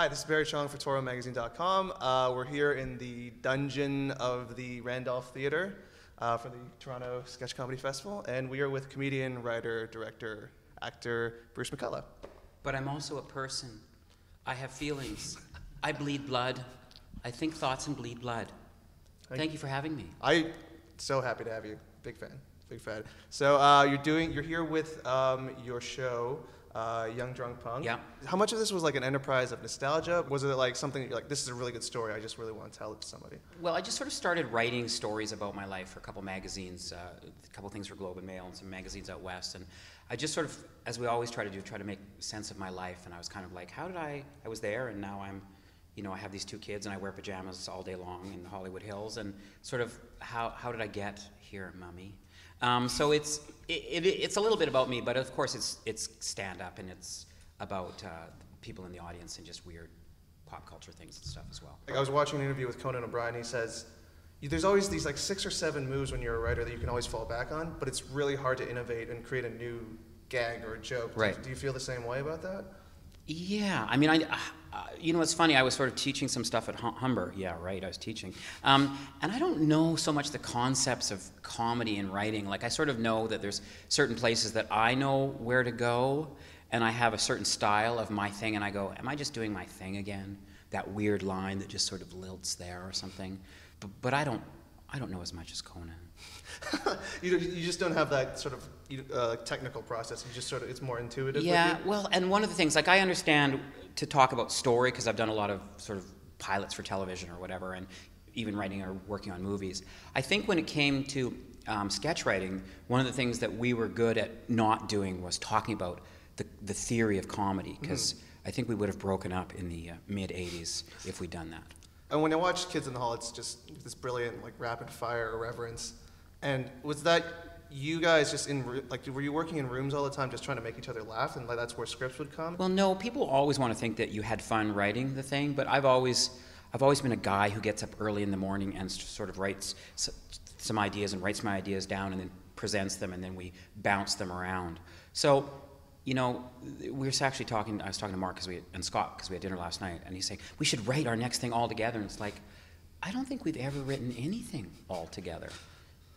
Hi, this is Barry Chong for ToroMagazine.com. We're here in the dungeon of the Randolph Theatre for the Toronto Sketch Comedy Festival, and we are with comedian, writer, director, actor Bruce McCulloch. But I'm also a person. I have feelings. I bleed blood. I think thoughts and bleed blood. Thank you for having me. I'm so happy to have you. Big fan. Big fan. So you're here with your show, Young Drunk Punk. Yeah. How much of this was like an enterprise of nostalgia? Was it like something you're like, this is a really good story, I just really want to tell it to somebody? Well, I just sort of started writing stories about my life for a couple magazines, a couple things for Globe and Mail and some magazines out west. And I just sort of, as we always try to do, try to make sense of my life. And I was kind of like, how did I was there and now I'm, you know, I have these two kids and I wear pajamas all day long in the Hollywood Hills. And sort of, how did I get here, Mummy? So it's a little bit about me, but of course it's stand-up and it's about people in the audience and just weird pop culture things and stuff as well. Like I was watching an interview with Conan O'Brien. He says, there's always these like 6 or 7 moves when you're a writer that you can always fall back on, but it's really hard to innovate and create a new gag or a joke. Right. Do you feel the same way about that? Yeah, I mean, you know, it's funny, I was sort of teaching some stuff at Humber. Yeah, right, I was teaching. And I don't know so much the concepts of comedy and writing. Like, I sort of know that there's certain places that I know where to go, and I have a certain style of my thing, and I go, am I just doing my thing again? That weird line that just sort of lilts there or something. But I don't know as much as Conan. You just don't have that sort of technical process. You just sort of, it's more intuitive. Yeah, with you? well, and one of the things, like I understand to talk about story because I've done a lot of sort of pilots for television or whatever, and even writing or working on movies. I think when it came to sketch writing, one of the things that we were good at not doing was talking about the theory of comedy, because I think we would have broken up in the mid-'80s if we'd done that. And when I watch Kids in the Hall, it's just this brilliant, like, rapid-fire irreverence. And was that you guys just were you working in rooms all the time just trying to make each other laugh, and like that's where scripts would come? Well, no, people always want to think that you had fun writing the thing, but I've always been a guy who gets up early in the morning and sort of writes some ideas and writes my ideas down and then presents them, and then we bounce them around. So, you know, we were actually talking, I was talking to Mark and Scott because we had dinner last night, and he's saying, we should write our next thing all together. And it's like, I don't think we've ever written anything all together.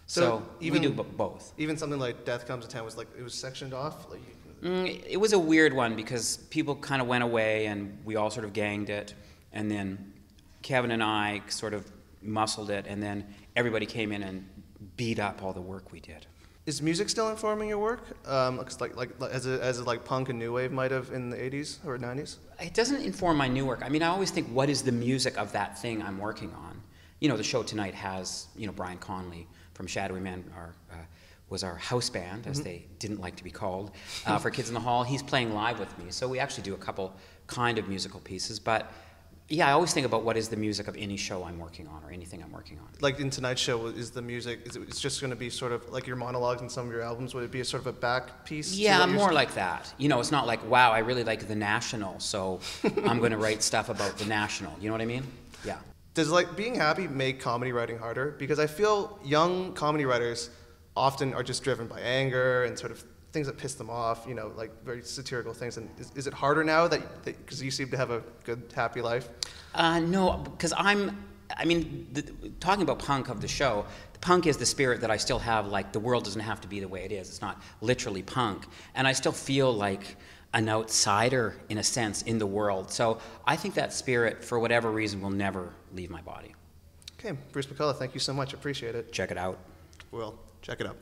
So we do both. Even something like Death Comes to Town was like, it was sectioned off? Like, it was a weird one because people kind of went away and we all sort of ganged it. And then Kevin and I sort of muscled it, and then everybody came in and beat up all the work we did. Is music still informing your work? As like punk and new wave might have in the 80s or 90s? It doesn't inform my new work. I mean, I always think, what is the music of that thing I'm working on? You know, the show tonight has, you know, Brian Conley from Shadowy Man was our house band, as they didn't like to be called, for Kids in the Hall. He's playing live with me, so we actually do a couple kind of musical pieces. But yeah, I always think about what is the music of any show I'm working on or anything I'm working on. Like in tonight's show, is the music, it's just going to be sort of like your monologues in some of your albums? Would it be a sort of a back piece? Yeah, more like that. You know, it's not like, wow, I really like The National, so I'm going to write stuff about The National. You know what I mean? Yeah. Does like being happy make comedy writing harder? Because I feel young comedy writers often are just driven by anger and sort of things that piss them off, you know, like very satirical things. And is it harder now because you seem to have a good, happy life? No, because talking about punk of the show, the punk is the spirit that I still have, like the world doesn't have to be the way it is. It's not literally punk. And I still feel like an outsider, in a sense, in the world. So I think that spirit, for whatever reason, will never leave my body. Okay, Bruce McCulloch, thank you so much. Appreciate it. Check it out. Well, check it out.